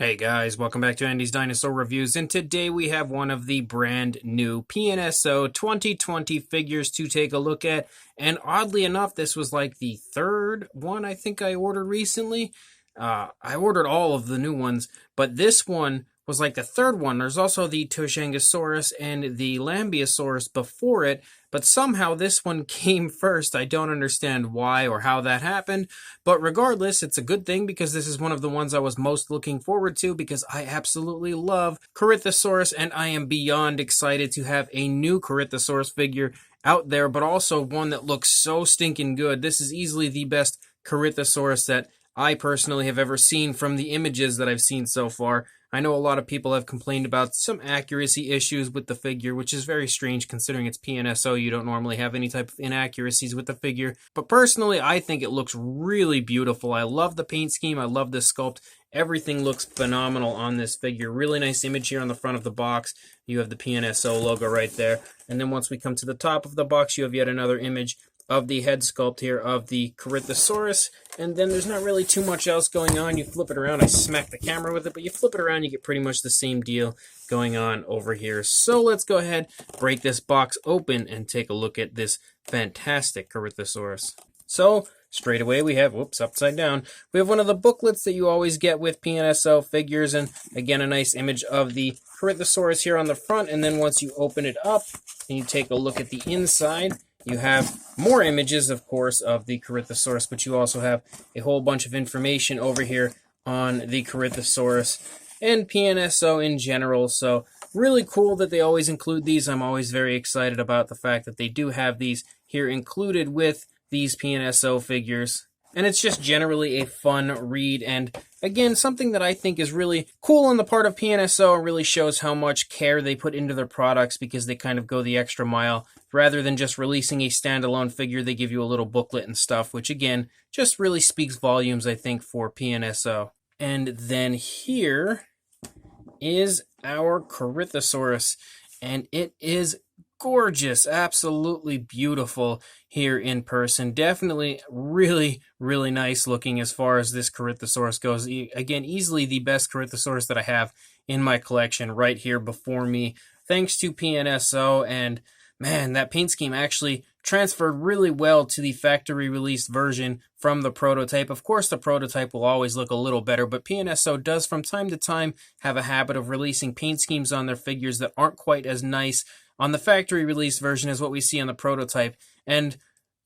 Hey guys, welcome back to Andy's Dinosaur Reviews, and today we have one of the brand new PNSO 2020 figures to take a look at, and oddly enough, this was like the third one I think I ordered recently. I ordered all of the new ones, but this one was like the third one. There's also the Corythosaurus and the Lambeosaurus before it, but somehow this one came first. I don't understand why or how that happened, but regardless, it's a good thing because this is one of the ones I was most looking forward to because I absolutely love Corythosaurus, and I am beyond excited to have a new Corythosaurus figure out there, but also one that looks so stinking good. This is easily the best Corythosaurus that I personally have ever seen from the images that I've seen so far. I know a lot of people have complained about some accuracy issues with the figure, which is very strange considering it's PNSO. You don't normally have any type of inaccuracies with the figure. But personally, I think it looks really beautiful. I love the paint scheme. I love the sculpt. Everything looks phenomenal on this figure. Really nice image here on the front of the box. You have the PNSO logo right there. And then once we come to the top of the box, you have yet another image of the head sculpt here of the Corythosaurus, and then there's not really too much else going on. You flip it around, I smack the camera with it, but you flip it around, you get pretty much the same deal going on over here. So let's go ahead, break this box open, and take a look at this fantastic Corythosaurus. So straight away we have, whoops, upside down, we have one of the booklets that you always get with PNSO figures, and again a nice image of the Corythosaurus here on the front, and then once you open it up and you take a look at the inside, you have more images, of course, of the Corythosaurus, but you also have a whole bunch of information over here on the Corythosaurus and PNSO in general. So really cool that they always include these. I'm always very excited about the fact that they do have these here included with these PNSO figures. And it's just generally a fun read, and again, something that I think is really cool on the part of PNSO and really shows how much care they put into their products because they kind of go the extra mile. Rather than just releasing a standalone figure, they give you a little booklet and stuff, which again, just really speaks volumes, I think, for PNSO. And then here is our Corythosaurus, and it is gorgeous, absolutely beautiful here in person. Definitely really, really nice looking as far as this Corythosaurus goes. Again, easily the best Corythosaurus that I have in my collection right here before me, thanks to PNSO. And man, that paint scheme actually transferred really well to the factory released version from the prototype. Of course, the prototype will always look a little better, but PNSO does from time to time have a habit of releasing paint schemes on their figures that aren't quite as nice on the factory release version as what we see on the prototype. And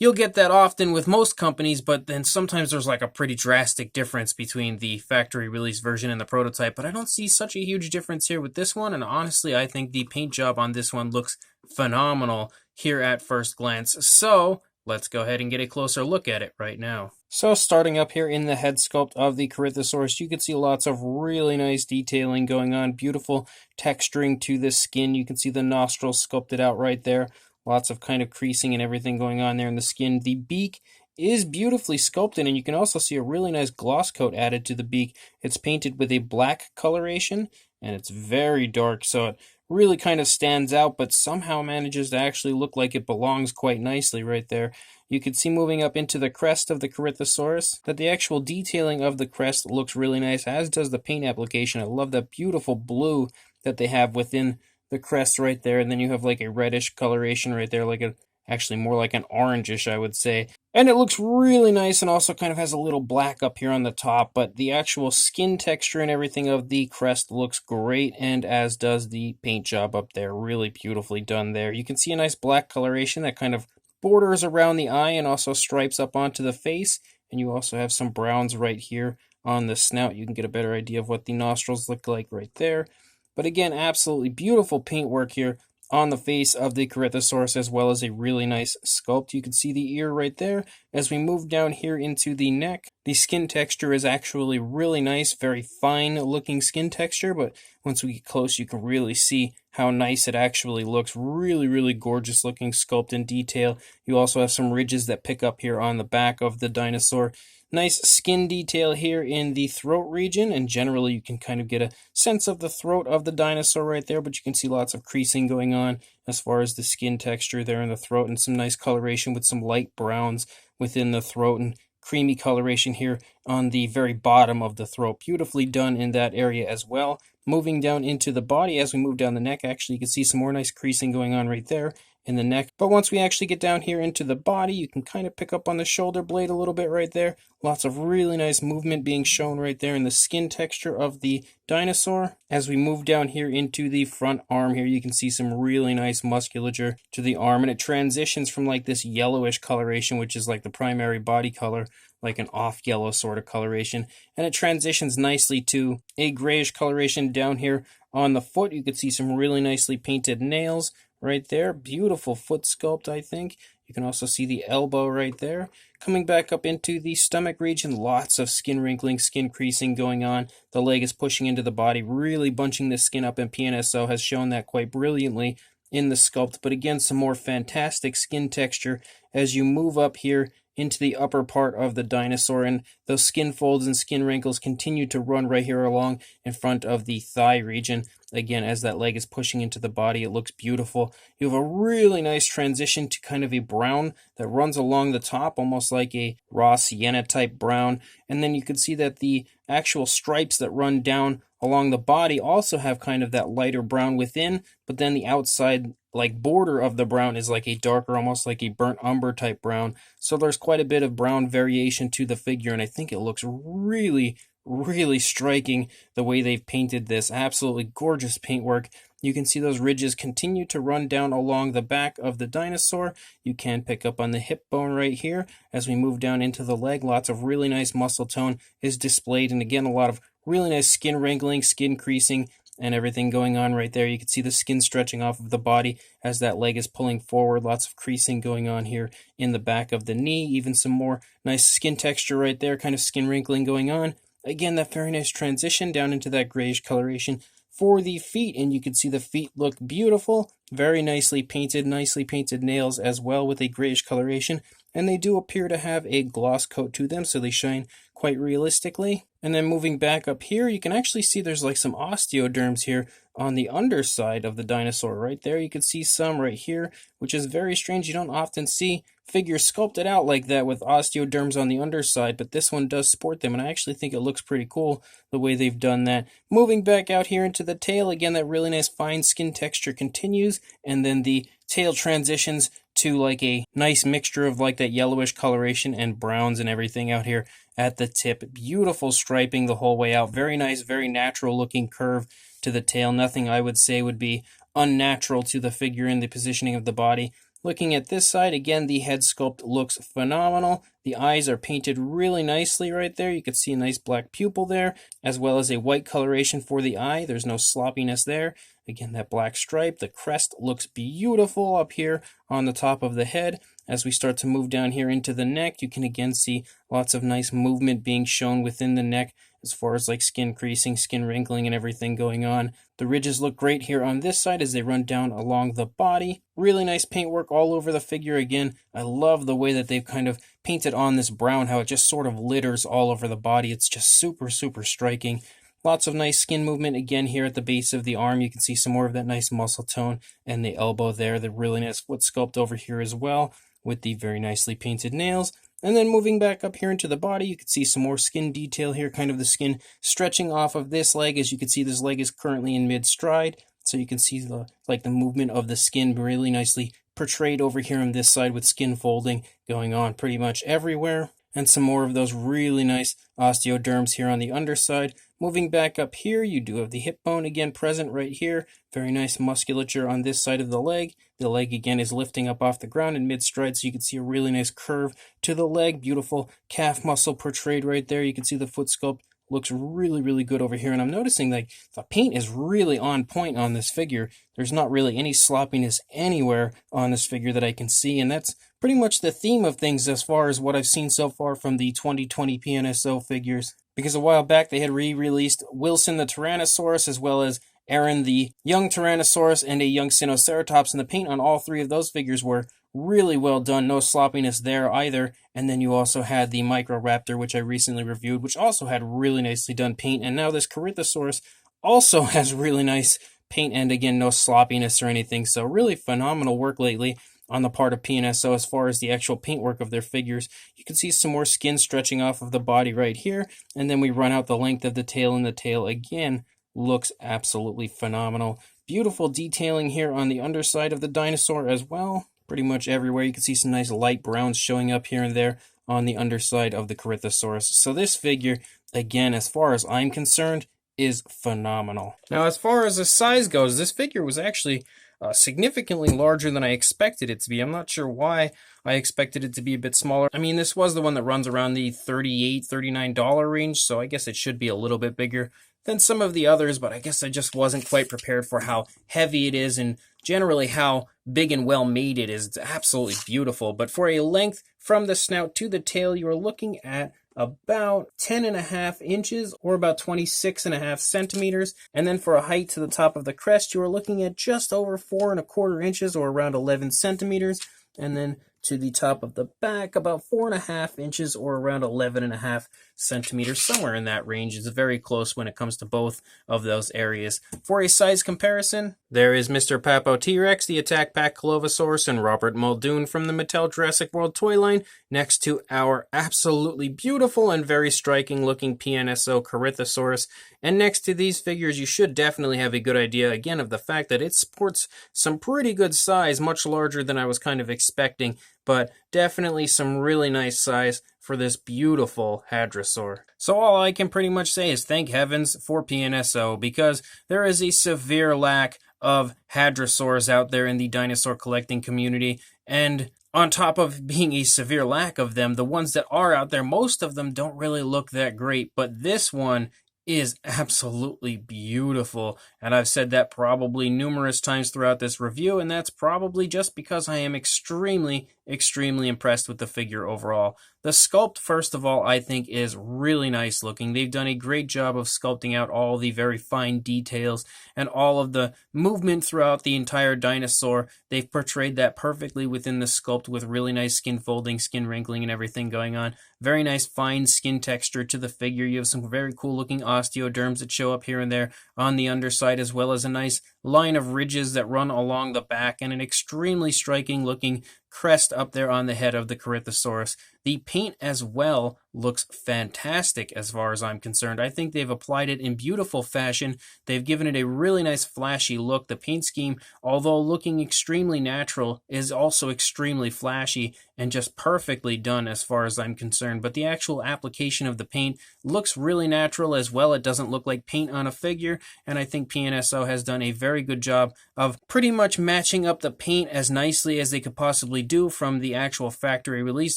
you'll get that often with most companies, but then sometimes there's like a pretty drastic difference between the factory release version and the prototype. But I don't see such a huge difference here with this one, and honestly, I think the paint job on this one looks phenomenal here at first glance. So let's go ahead and get a closer look at it right now. So starting up here in the head sculpt of the Corythosaurus, you can see lots of really nice detailing going on. Beautiful texturing to the skin. You can see the nostrils sculpted out right there. Lots of kind of creasing and everything going on there in the skin. The beak is beautifully sculpted, and you can also see a really nice gloss coat added to the beak. It's painted with a black coloration, and it's very dark, so it really kind of stands out, but somehow manages to actually look like it belongs quite nicely right there. You can see moving up into the crest of the Corythosaurus that the actual detailing of the crest looks really nice, as does the paint application. I love that beautiful blue that they have within the crest right there, and then you have like a reddish coloration right there, like actually more like an orangish, I would say. And it looks really nice, and also kind of has a little black up here on the top, but the actual skin texture and everything of the crest looks great, and as does the paint job up there. Really beautifully done there. You can see a nice black coloration that kind of borders around the eye and also stripes up onto the face, and you also have some browns right here on the snout. You can get a better idea of what the nostrils look like right there. But again, absolutely beautiful paintwork here on the face of the Corythosaurus, as well as a really nice sculpt. You can see the ear right there. As we move down here into the neck, the skin texture is actually really nice, very fine looking skin texture, but once we get close you can really see how nice it actually looks. Really, really gorgeous looking sculpt and detail. You also have some ridges that pick up here on the back of the dinosaur. Nice skin detail here in the throat region, and generally you can kind of get a sense of the throat of the dinosaur right there, but you can see lots of creasing going on as far as the skin texture there in the throat, and some nice coloration with some light browns within the throat, and creamy coloration here on the very bottom of the throat. Beautifully done in that area as well. Moving down into the body, as we move down the neck, actually you can see some more nice creasing going on right there in the neck. But once we actually get down here into the body, you can kind of pick up on the shoulder blade a little bit right there. Lots of really nice movement being shown right there in the skin texture of the dinosaur. As we move down here into the front arm here, you can see some really nice musculature to the arm, and it transitions from like this yellowish coloration, which is like the primary body color, like an off yellow sort of coloration, and it transitions nicely to a grayish coloration down here on the foot. You can see some really nicely painted nails right there. Beautiful foot sculpt, I think. You can also see the elbow right there. Coming back up into the stomach region, lots of skin wrinkling, skin creasing going on. The leg is pushing into the body, really bunching the skin up, and PNSO has shown that quite brilliantly in the sculpt. But again, some more fantastic skin texture as you move up here into the upper part of the dinosaur, and those skin folds and skin wrinkles continue to run right here along in front of the thigh region. Again, as that leg is pushing into the body, it looks beautiful. You have a really nice transition to kind of a brown that runs along the top, almost like a raw sienna type brown. And then you can see that the actual stripes that run down along the body also have kind of that lighter brown within, but then the outside like border of the brown is like a darker, almost like a burnt umber type brown. So there's quite a bit of brown variation to the figure, and I think it looks really striking the way they've painted this. Absolutely gorgeous paintwork. You can see those ridges continue to run down along the back of the dinosaur. You can pick up on the hip bone right here. As we move down into the leg, lots of really nice muscle tone is displayed, and again, a lot of really nice skin wrinkling, skin creasing, and everything going on right there. You can see the skin stretching off of the body as that leg is pulling forward. Lots of creasing going on here in the back of the knee. Even some more nice skin texture right there, kind of skin wrinkling going on. Again, that very nice transition down into that grayish coloration for the feet, and you can see the feet look beautiful, very nicely painted nails as well with a grayish coloration, and they do appear to have a gloss coat to them, so they shine quite realistically. And then moving back up here, you can actually see there's like some osteoderms here on the underside of the dinosaur right there. You can see some right here, which is very strange. You don't often see figures sculpted out like that with osteoderms on the underside, but this one does sport them, and I actually think it looks pretty cool the way they've done that. Moving back out here into the tail, again, that really nice fine skin texture continues, and then the tail transitions to like a nice mixture of like that yellowish coloration and browns and everything out here at the tip. Beautiful striping the whole way out. Very nice, very natural looking curve to the tail. Nothing I would say would be unnatural to the figure in the positioning of the body. Looking at this side, again, the head sculpt looks phenomenal. The eyes are painted really nicely right there. You can see a nice black pupil there, as well as a white coloration for the eye. There's no sloppiness there. Again, that black stripe. The crest looks beautiful up here on the top of the head. As we start to move down here into the neck, you can again see lots of nice movement being shown within the neck as far as like skin creasing, skin wrinkling, and everything going on. The ridges look great here on this side as they run down along the body. Really nice paintwork all over the figure again. I love the way that they've kind of painted on this brown, how it just sort of litters all over the body. It's just super striking. Lots of nice skin movement again here at the base of the arm. You can see some more of that nice muscle tone, and the elbow there, the really nice foot sculpt over here as well with the very nicely painted nails. And then moving back up here into the body, you can see some more skin detail here, kind of the skin stretching off of this leg. As you can see, this leg is currently in mid-stride, so you can see the movement of the skin really nicely portrayed over here on this side with skin folding going on pretty much everywhere. And some more of those really nice osteoderms here on the underside. Moving back up here, you do have the hip bone again present right here. Very nice musculature on this side of the leg. The leg again is lifting up off the ground in mid-stride, so you can see a really nice curve to the leg. Beautiful calf muscle portrayed right there. You can see the foot sculpt looks really good over here, and I'm noticing like the paint is really on point on this figure. There's not really any sloppiness anywhere on this figure that I can see, and that's pretty much the theme of things as far as what I've seen so far from the 2020 PNSO figures. Because a while back they had re-released Wilson the Tyrannosaurus as well as Aaron the young Tyrannosaurus and a young Sinoceratops, and the paint on all three of those figures were really well done. No sloppiness there either. And then you also had the Microraptor, which I recently reviewed, which also had really nicely done paint. And now this Corythosaurus also has really nice paint, and again, no sloppiness or anything. So really phenomenal work lately on the part of PNSO as far as the actual paintwork of their figures. You can see some more skin stretching off of the body right here, and then we run out the length of the tail, and the tail again looks absolutely phenomenal. Beautiful detailing here on the underside of the dinosaur as well. Pretty much everywhere you can see some nice light browns showing up here and there on the underside of the Corythosaurus. So this figure, again, as far as I'm concerned, is phenomenal. Now, as far as the size goes, this figure was actually significantly larger than I expected it to be. I'm not sure why I expected it to be a bit smaller. I mean, this was the one that runs around the $38, $39 range, so I guess it should be a little bit bigger than some of the others, but I guess I just wasn't quite prepared for how heavy it is and generally how big and well made it is. It's absolutely beautiful, but for a length from the snout to the tail, you are looking at about 10.5 inches or about 26.5 centimeters. And then for a height to the top of the crest, you are looking at just over 4.25 inches or around 11 centimeters. And then to the top of the back, about 4.5 inches or around 11.5 centimeters, somewhere in that range. It's very close when it comes to both of those areas. For a size comparison, there is Mr. Papo T-Rex, the Attack Pack Corythosaurus, and Robert Muldoon from the Mattel Jurassic World toy line, next to our absolutely beautiful and very striking looking PNSO Corythosaurus. And next to these figures, you should definitely have a good idea, again, of the fact that it sports some pretty good size, much larger than I was kind of expecting, but definitely some really nice size for this beautiful hadrosaur. So all I can pretty much say is thank heavens for PNSO, because there is a severe lack of hadrosaurs out there in the dinosaur collecting community, and on top of being a severe lack of them, the ones that are out there, most of them don't really look that great, but this one is absolutely beautiful, and I've said that probably numerous times throughout this review, and that's probably just because I am extremely impressed with the figure overall. The sculpt, first of all, I think is really nice looking. They've done a great job of sculpting out all the very fine details and all of the movement throughout the entire dinosaur. They've portrayed that perfectly within the sculpt with really nice skin folding, skin wrinkling, and everything going on. Very nice fine skin texture to the figure. You have some very cool looking osteoderms that show up here and there on the underside, as well as a nice line of ridges that run along the back and an extremely striking looking crest up there on the head of the Corythosaurus. The paint as well looks fantastic as far as I'm concerned. I think they've applied it in beautiful fashion. They've given it a really nice flashy look. The paint scheme, although looking extremely natural, is also extremely flashy and just perfectly done as far as I'm concerned. But the actual application of the paint looks really natural as well. It doesn't look like paint on a figure, and I think PNSO has done a very good job of pretty much matching up the paint as nicely as they could possibly do from the actual factory release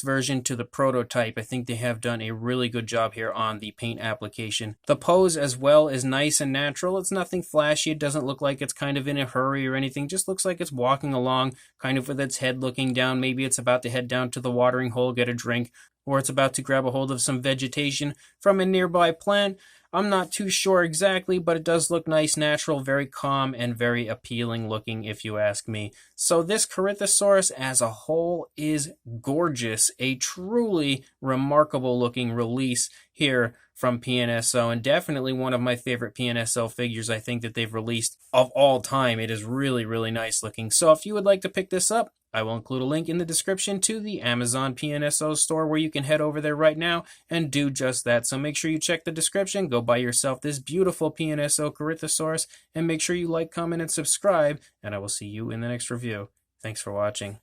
version to the prototype. I think they have done a really good job here on the paint application. The pose as well is nice and natural. It's nothing flashy. It doesn't look like it's kind of in a hurry or anything. It just looks like it's walking along kind of with its head looking down. Maybe it's about to head down to the watering hole, get a drink, or it's about to grab a hold of some vegetation from a nearby plant. I'm not too sure exactly, but it does look nice, natural, very calm, and very appealing looking, if you ask me. So this Corythosaurus as a whole is gorgeous. A truly remarkable looking release here from PNSO, and definitely one of my favorite PNSO figures I think that they've released of all time. It is really nice looking. So if you would like to pick this up, I will include a link in the description to the Amazon PNSO store where you can head over there right now and do just that. So make sure you check the description, go buy yourself this beautiful PNSO Corythosaurus, and make sure you like, comment, and subscribe, and I will see you in the next review. Thanks for watching.